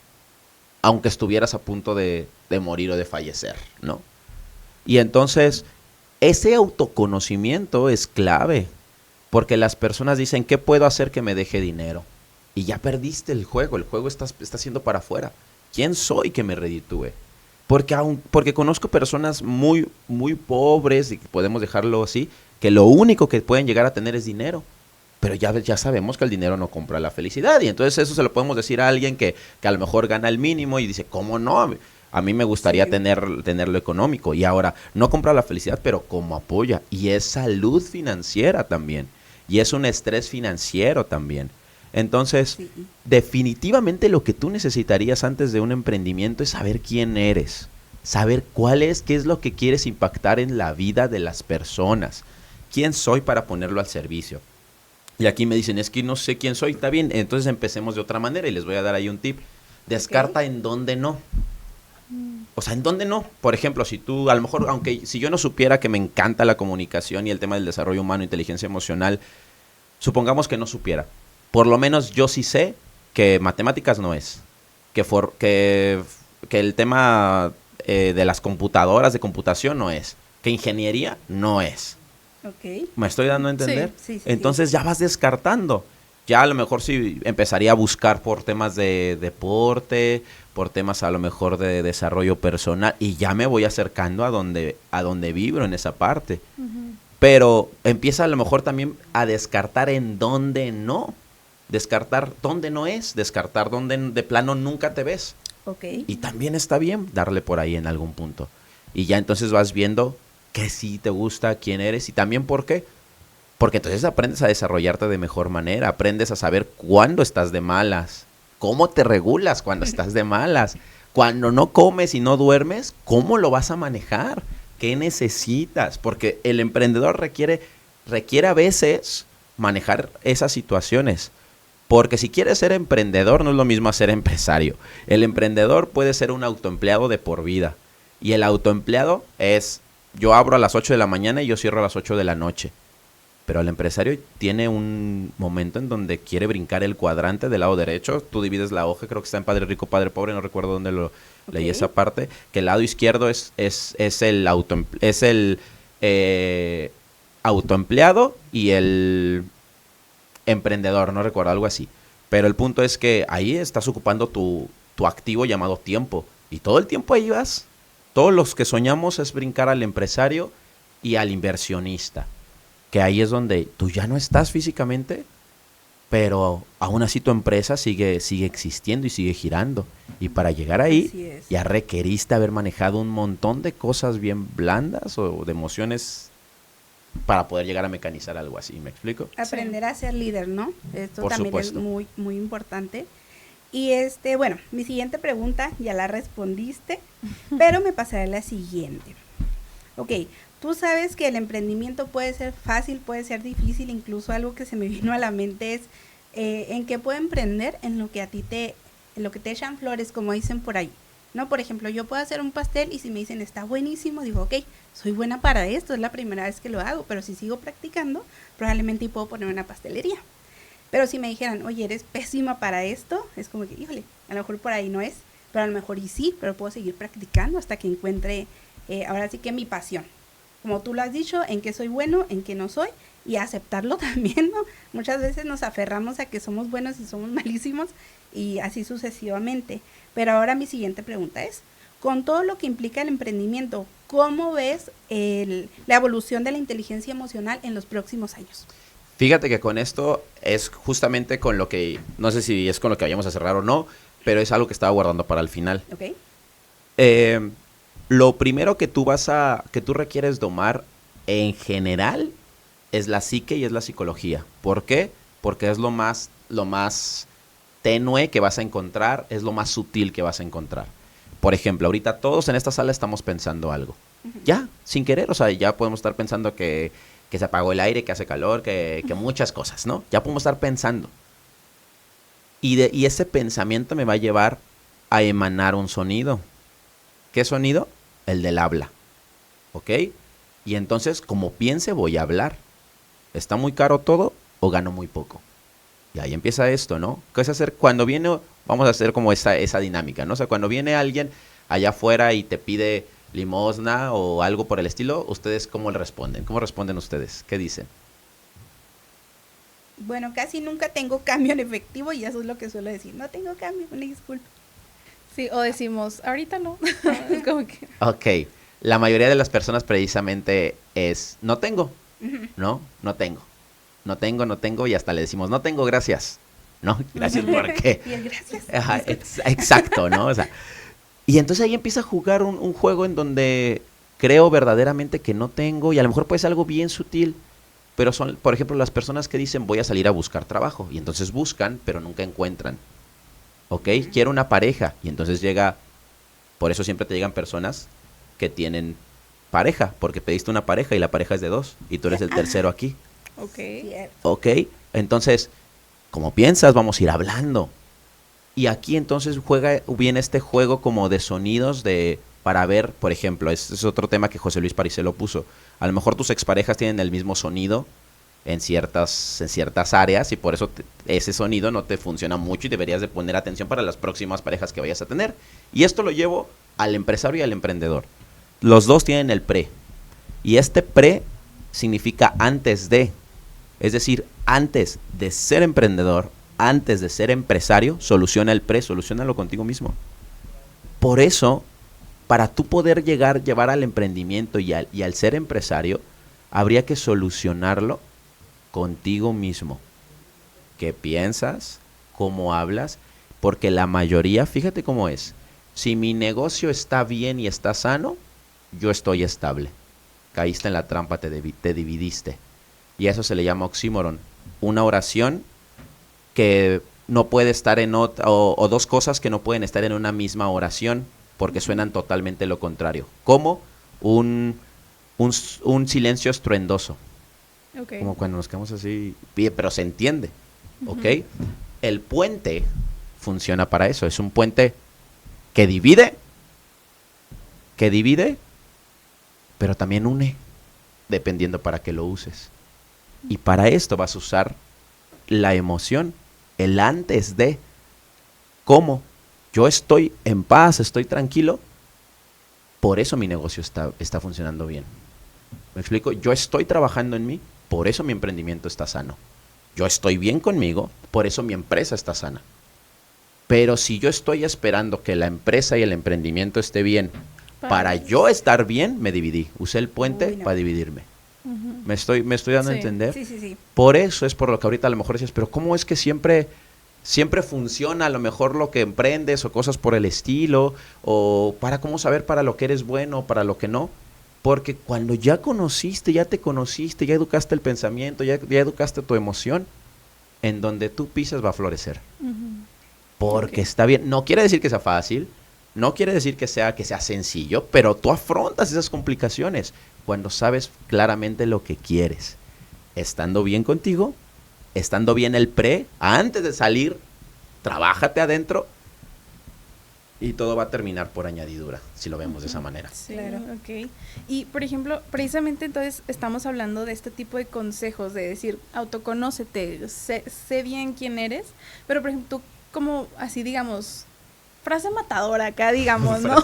aunque estuvieras a punto de morir o de fallecer, ¿no? Y entonces, ese autoconocimiento es clave, porque las personas dicen, ¿qué puedo hacer que me deje dinero? Y ya perdiste el juego está siendo para afuera. ¿Quién soy que me reditúe? Porque conozco personas muy, muy pobres, y podemos dejarlo así, que lo único que pueden llegar a tener es dinero. Pero ya sabemos que el dinero no compra la felicidad. Y entonces eso se lo podemos decir a alguien que a lo mejor gana el mínimo y dice, ¿cómo no? A mí me gustaría tener lo económico. Y ahora, no compra la felicidad, pero como apoya. Y es salud financiera también. Y es un estrés financiero también. Entonces, definitivamente lo que tú necesitarías antes de un emprendimiento es saber quién eres, saber qué es lo que quieres impactar en la vida de las personas, quién soy para ponerlo al servicio. Y aquí me dicen, es que no sé quién soy, está bien, entonces empecemos de otra manera y les voy a dar ahí un tip. Descarta en dónde no. O sea, ¿en dónde no? Por ejemplo, si tú, a lo mejor, si yo no supiera que me encanta la comunicación y el tema del desarrollo humano, inteligencia emocional, supongamos que no supiera. Por lo menos yo sí sé que matemáticas no es, que el tema de las computadoras de computación no es, que ingeniería no es. Okay. ¿Me estoy dando a entender? Sí, Entonces ya vas descartando. Ya a lo mejor sí empezaría a buscar por temas de deporte, por temas a lo mejor de desarrollo personal, y ya me voy acercando a donde vibro en esa parte. Pero empieza a lo mejor también a descartar en dónde no. Descartar dónde no es, descartar dónde de plano nunca te ves. Okay. Y también está bien darle por ahí en algún punto. Y ya entonces vas viendo qué sí te gusta, quién eres y también por qué. Porque entonces aprendes a desarrollarte de mejor manera, aprendes a saber cuándo estás de malas, cómo te regulas cuando estás de malas, cuando no comes y no duermes, cómo lo vas a manejar, qué necesitas, porque el emprendedor requiere a veces manejar esas situaciones. Porque si quieres ser emprendedor, no es lo mismo ser empresario. El emprendedor puede ser un autoempleado de por vida. Y el autoempleado es, yo abro a las 8 de la mañana y yo cierro a las 8 de la noche. Pero el empresario tiene un momento en donde quiere brincar el cuadrante del lado derecho. Tú divides la hoja, creo que está en Padre Rico, Padre Pobre, no recuerdo dónde leí esa parte. Que el lado izquierdo es el autoempleado y el emprendedor, no recuerdo, algo así. Pero el punto es que ahí estás ocupando tu activo llamado tiempo. Y todo el tiempo ahí vas. Todos los que soñamos es brincar al empresario y al inversionista. Que ahí es donde tú ya no estás físicamente, pero aún así tu empresa sigue existiendo y sigue girando. Y para llegar ahí, ya requeriste haber manejado un montón de cosas bien blandas o de emociones para poder llegar a mecanizar algo así. ¿Me explico? Aprender a ser líder, ¿no? Esto Por también supuesto. es muy, muy importante. Y bueno, mi siguiente pregunta ya la respondiste, pero me pasaré a la siguiente. Ok, Tú sabes que el emprendimiento puede ser fácil, puede ser difícil, incluso algo que se me vino a la mente es en qué puedo emprender en lo que en lo que te echan flores, como dicen por ahí. ¿No? Por ejemplo, yo puedo hacer un pastel y si me dicen está buenísimo, digo, ok, soy buena para esto, es la primera vez que lo hago, pero si sigo practicando, probablemente puedo poner una pastelería. Pero si me dijeran, oye, eres pésima para esto, es como que, híjole, a lo mejor por ahí no es, pero a lo mejor y sí, pero puedo seguir practicando hasta que encuentre, ahora sí que mi pasión. Como tú lo has dicho, en qué soy bueno, en qué no soy, y aceptarlo también, ¿no? Muchas veces nos aferramos a que somos buenos y somos malísimos, y así sucesivamente. Pero ahora mi siguiente pregunta es, con todo lo que implica el emprendimiento, ¿cómo ves la evolución de la inteligencia emocional en los próximos años? Fíjate que con esto es justamente con lo que, no sé si es con lo que vayamos a cerrar o no, pero es algo que estaba guardando para el final. ¿Ok? Lo primero que tú requieres domar en general es la psique y es la psicología. ¿Por qué? Porque es lo más tenue que vas a encontrar, es lo más sutil que vas a encontrar. Por ejemplo, ahorita todos en esta sala estamos pensando algo. Ya, sin querer, o sea, ya podemos estar pensando que se apagó el aire, que hace calor, que muchas cosas, ¿no? Ya podemos estar pensando. Y ese pensamiento me va a llevar a emanar un sonido. ¿Qué sonido? El del habla. ¿Ok? Y entonces, como piense, voy a hablar. ¿Está muy caro todo o gano muy poco? Y ahí empieza esto, ¿no? ¿Qué es hacer cuando viene? Vamos a hacer como esa dinámica, ¿no? O sea, cuando viene alguien allá afuera y te pide limosna o algo por el estilo, ¿ustedes cómo le responden? ¿Cómo responden ustedes? ¿Qué dicen? Bueno, casi nunca tengo cambio en efectivo y eso es lo que suelo decir. No tengo cambio, una disculpa. Sí, o decimos, ahorita no. Es como que... Ok. La mayoría de las personas precisamente es, no tengo, ¿no? No tengo. No tengo y hasta le decimos, no tengo, gracias. ¿No? Gracias, ¿por qué? Y el gracias. Ajá, exacto, ¿no? O sea, y entonces ahí empieza a jugar un juego en donde creo verdaderamente que no tengo y a lo mejor puede ser algo bien sutil, pero son, por ejemplo, las personas que dicen voy a salir a buscar trabajo y entonces buscan, pero nunca encuentran. ¿Ok? Quiero una pareja y entonces llega, por eso siempre te llegan personas que tienen pareja, porque pediste una pareja y la pareja es de 2 y tú eres el tercero aquí. Ok. Cierto. ¿Ok? Entonces, como piensas, vamos a ir hablando. Y aquí entonces viene este juego como de sonidos para ver, por ejemplo, este es otro tema que José Luis Paricelo puso. A lo mejor tus exparejas tienen el mismo sonido en ciertas áreas y por eso ese sonido no te funciona mucho y deberías de poner atención para las próximas parejas que vayas a tener. Y esto lo llevo al empresario y al emprendedor. Los dos tienen el pre. Y este pre significa antes de. Es decir, antes de ser emprendedor, antes de ser empresario, soluciona el pre, solucionalo contigo mismo. Por eso, para tú poder llevar al emprendimiento y al ser empresario, habría que solucionarlo contigo mismo. ¿Qué piensas? ¿Cómo hablas? Porque la mayoría, fíjate cómo es, si mi negocio está bien y está sano, yo estoy estable. Caíste en la trampa, te dividiste. Y a eso se le llama oxímoron. Una oración que no puede estar en otra, o dos cosas que no pueden estar en una misma oración porque suenan totalmente lo contrario. Como un silencio estruendoso. Okay. Como cuando nos quedamos así, pero se entiende. ¿Ok? El puente funciona para eso. Es un puente que divide, pero también une, dependiendo para qué lo uses. Y para esto vas a usar la emoción, el antes de. ¿Cómo? Yo estoy en paz, estoy tranquilo, por eso mi negocio está funcionando bien. ¿Me explico? Yo estoy trabajando en mí, por eso mi emprendimiento está sano. Yo estoy bien conmigo, por eso mi empresa está sana. Pero si yo estoy esperando que la empresa y el emprendimiento esté bien, para yo estar bien, me dividí. Usé el puente para dividirme. ¿Me estoy dando a entender? Sí. Por eso es por lo que ahorita a lo mejor dices, pero ¿cómo es que siempre funciona a lo mejor lo que emprendes o cosas por el estilo? O para cómo saber para lo que eres bueno o para lo que no. Porque cuando ya conociste, ya te conociste, ya educaste el pensamiento, ya educaste tu emoción, en donde tú pisas va a florecer. Porque está bien. No quiere decir que sea fácil, no quiere decir que sea sencillo, pero tú afrontas esas complicaciones. cuando sabes claramente lo que quieres. Estando bien contigo, estando bien el antes de salir, trabájate adentro y todo va a terminar por añadidura, si lo vemos de esa manera. Sí, claro. Ok. Y, por ejemplo, precisamente entonces estamos hablando de este tipo de consejos, de decir, autoconócete, sé bien quién eres, pero, por ejemplo, tú como así, digamos, frase matadora acá, digamos, ¿no?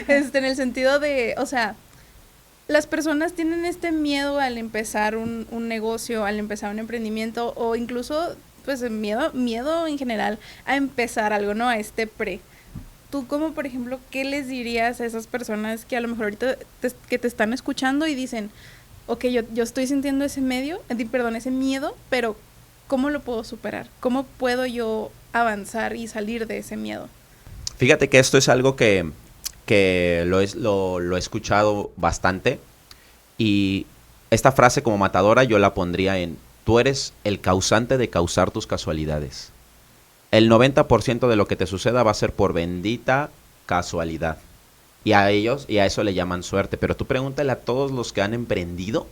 En el sentido de, o sea, las personas tienen este miedo al empezar un negocio, al empezar un emprendimiento, o incluso, pues, miedo en general a empezar algo, ¿no? A este Tú como, por ejemplo, ¿qué les dirías a esas personas que a lo mejor ahorita que te están escuchando y dicen, ok, yo estoy sintiendo ese miedo, pero ¿cómo lo puedo superar? ¿Cómo puedo yo avanzar y salir de ese miedo? Fíjate que esto es algo que lo he escuchado bastante, y esta frase como matadora yo la pondría en: tú eres el causante de causar tus casualidades. El 90% de lo que te suceda va a ser por bendita casualidad. Y a eso le llaman suerte. Pero tú pregúntale a todos los que han emprendido,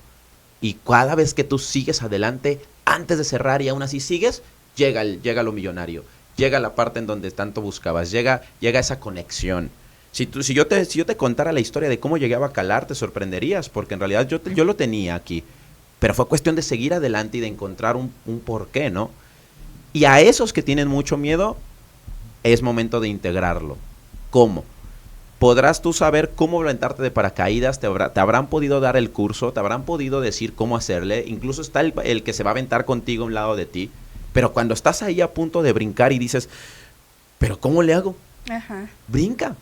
y cada vez que tú sigues adelante, antes de cerrar y aún así sigues, llega lo millonario. Llega la parte en donde tanto buscabas. Llega esa conexión. Si yo te contara la historia de cómo llegué a Bacalar, te sorprenderías, porque en realidad yo lo tenía aquí. Pero fue cuestión de seguir adelante y de encontrar un porqué, ¿no? Y a esos que tienen mucho miedo, es momento de integrarlo. ¿Cómo? Podrás tú saber cómo aventarte de paracaídas, te habrán podido dar el curso, te habrán podido decir cómo hacerle, incluso está el que se va a aventar contigo a un lado de ti, pero cuando estás ahí a punto de brincar y dices, ¿pero cómo le hago? Ajá. Brinca.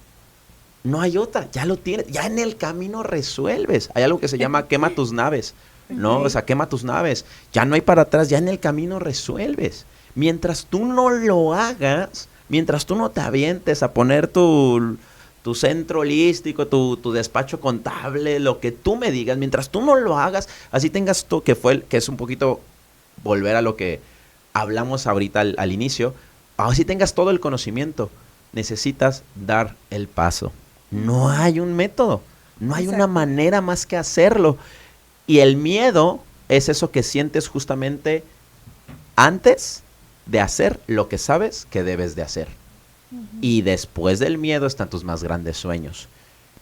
No hay otra, ya lo tienes, ya en el camino resuelves. Hay algo que se llama quema tus naves, ¿no? O sea, quema tus naves. Ya no hay para atrás, ya en el camino resuelves. Mientras tú no lo hagas, mientras tú no te avientes a poner tu centro holístico, tu despacho contable, lo que tú me digas, mientras tú no lo hagas, así tengas tú, que es un poquito volver a lo que hablamos ahorita al inicio, así tengas todo el conocimiento, necesitas dar el paso. No hay un método, no hay una manera más que hacerlo. Y el miedo es eso que sientes justamente antes de hacer lo que sabes que debes de hacer. Y después del miedo están tus más grandes sueños.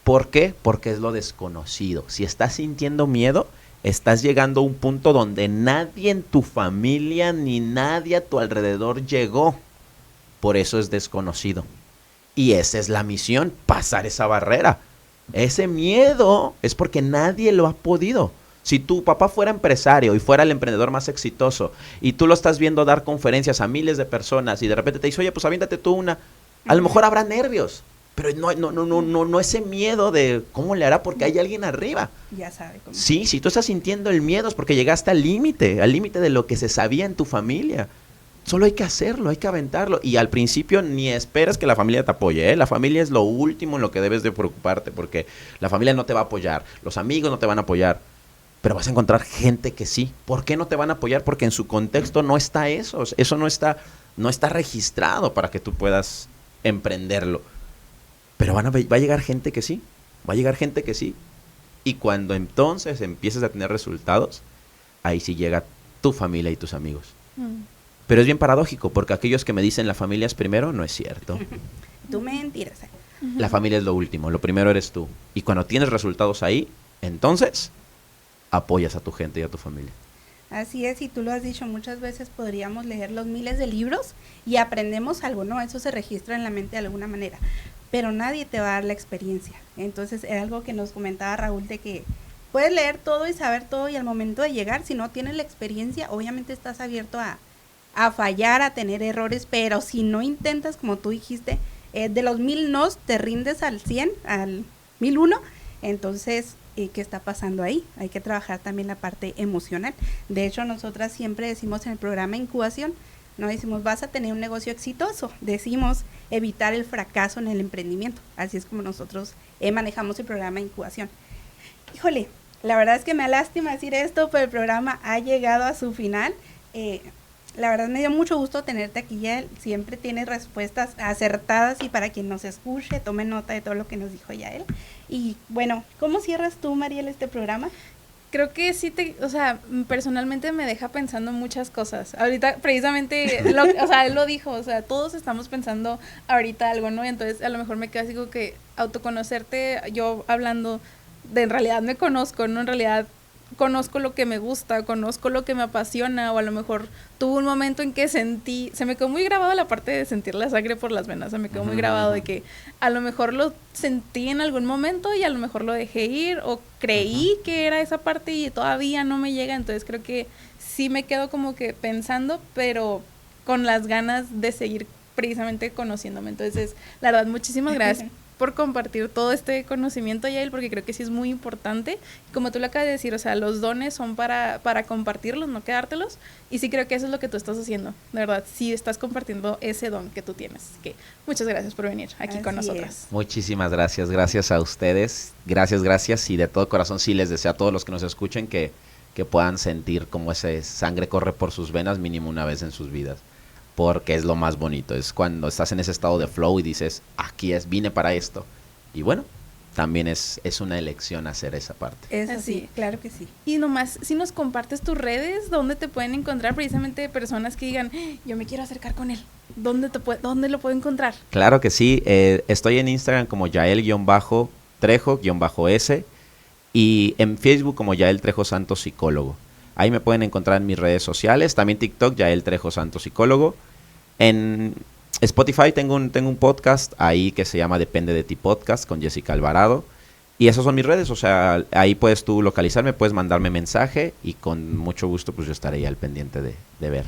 ¿Por qué? Porque es lo desconocido. Si estás sintiendo miedo, estás llegando a un punto donde nadie en tu familia ni nadie a tu alrededor llegó. Por eso es desconocido. Y esa es la misión, pasar esa barrera. Ese miedo es porque nadie lo ha podido. Si tu papá fuera empresario y fuera el emprendedor más exitoso y tú lo estás viendo dar conferencias a miles de personas y de repente te dice, oye, pues aviéntate tú una, a lo mejor habrá nervios, pero no ese miedo de cómo le hará porque hay alguien arriba. Ya sabe cómo. Sí, si tú estás sintiendo el miedo es porque llegaste al límite de lo que se sabía en tu familia. Solo hay que hacerlo, hay que aventarlo. Y al principio ni esperes que la familia te apoye, ¿eh? La familia es lo último en lo que debes de preocuparte, porque la familia no te va a apoyar, los amigos no te van a apoyar. Pero vas a encontrar gente que sí. ¿Por qué no te van a apoyar? Porque en su contexto no está eso. Eso no está registrado para que tú puedas emprenderlo. Pero va a llegar gente que sí. Va a llegar gente que sí. Y cuando entonces empieces a tener resultados, ahí sí llega tu familia y tus amigos. Pero es bien paradójico, porque aquellos que me dicen la familia es primero, no es cierto. Tú mentiras. La familia es lo último. Lo primero eres tú. Y cuando tienes resultados ahí, entonces apoyas a tu gente y a tu familia. Así es, y tú lo has dicho, muchas veces podríamos leer los miles de libros y aprendemos algo, ¿no? Eso se registra en la mente de alguna manera, pero nadie te va a dar la experiencia. Entonces, era algo que nos comentaba Raúl, de que puedes leer todo y saber todo, y al momento de llegar, si no tienes la experiencia, obviamente estás abierto a fallar, a tener errores, pero si no intentas, como tú dijiste, de los 1000 nos, te rindes al 100, al 1001, entonces ¿qué está pasando ahí? Hay que trabajar también la parte emocional. De hecho, nosotras siempre decimos en el programa Incubación, no decimos vas a tener un negocio exitoso, decimos evitar el fracaso en el emprendimiento. Así es como nosotros manejamos el programa Incubación. Híjole, la verdad es que me da lástima decir esto, pero el programa ha llegado a su final. La verdad me dio mucho gusto tenerte aquí, Yael. Siempre tienes respuestas acertadas y para quien nos escuche, tome nota de todo lo que nos dijo Yael. Y bueno, ¿cómo cierras tú, Mariel, este programa? Creo que sí o sea, personalmente me deja pensando muchas cosas. Ahorita, precisamente, o sea, él lo dijo, o sea, todos estamos pensando ahorita algo, ¿no? Y entonces, a lo mejor me queda así como que autoconocerte, yo hablando de en realidad me conozco, ¿no? En realidad conozco lo que me gusta, conozco lo que me apasiona, o a lo mejor tuve un momento en que sentí, se me quedó muy grabado la parte de sentir la sangre por las venas, se me quedó muy grabado de que a lo mejor lo sentí en algún momento y a lo mejor lo dejé ir, o creí que era esa parte y todavía no me llega, entonces creo que sí me quedo como que pensando, pero con las ganas de seguir precisamente conociéndome. Entonces, la verdad, muchísimas gracias por compartir todo este conocimiento, Yael, porque creo que sí es muy importante. Como tú lo acabas de decir, o sea, los dones son para compartirlos, no quedártelos, y sí creo que eso es lo que tú estás haciendo, de verdad, sí estás compartiendo ese don que tú tienes. Así que muchas gracias por venir aquí con nosotras. Muchísimas gracias, gracias a ustedes, gracias, y de todo corazón sí les deseo a todos los que nos escuchen que puedan sentir como esa sangre corre por sus venas mínimo una vez en sus vidas. Porque es lo más bonito, es cuando estás en ese estado de flow y dices, vine para esto. Y bueno, también es una elección hacer esa parte. Es así, claro que sí. Y nomás, si nos compartes tus redes, ¿dónde te pueden encontrar precisamente personas que digan, yo me quiero acercar con él? ¿Dónde lo puedo encontrar? Claro que sí, estoy en Instagram como Yael-Trejo-S y en Facebook como Yael Trejo Santos Psicólogo. Ahí me pueden encontrar en mis redes sociales, también TikTok, Yael Trejo Santos Psicólogo. En Spotify tengo un podcast ahí que se llama Depende de ti Podcast con Jessica Alvarado. Y esas son mis redes, o sea, ahí puedes tú localizarme, puedes mandarme mensaje y con mucho gusto pues yo estaré ya al pendiente de ver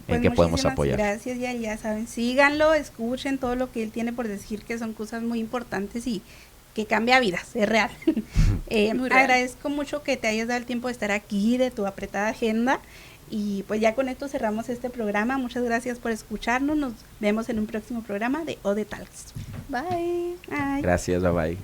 en qué podemos apoyar. Gracias, ya saben, síganlo, escuchen todo lo que él tiene por decir, que son cosas muy importantes y que cambia vidas, es real. Agradezco mucho que te hayas dado el tiempo de estar aquí, de tu apretada agenda, y pues ya con esto cerramos este programa. Muchas gracias por escucharnos, nos vemos en un próximo programa de OD Talks. Bye. Bye. Gracias, bye.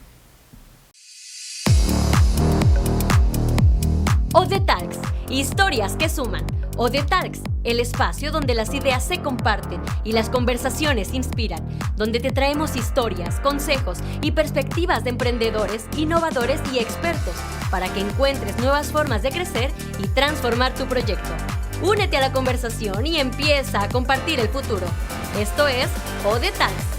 OD Talks, historias que suman. OD Talks, el espacio donde las ideas se comparten y las conversaciones inspiran, donde te traemos historias, consejos y perspectivas de emprendedores, innovadores y expertos para que encuentres nuevas formas de crecer y transformar tu proyecto. Únete a la conversación y empieza a compartir el futuro. Esto es OD Talks.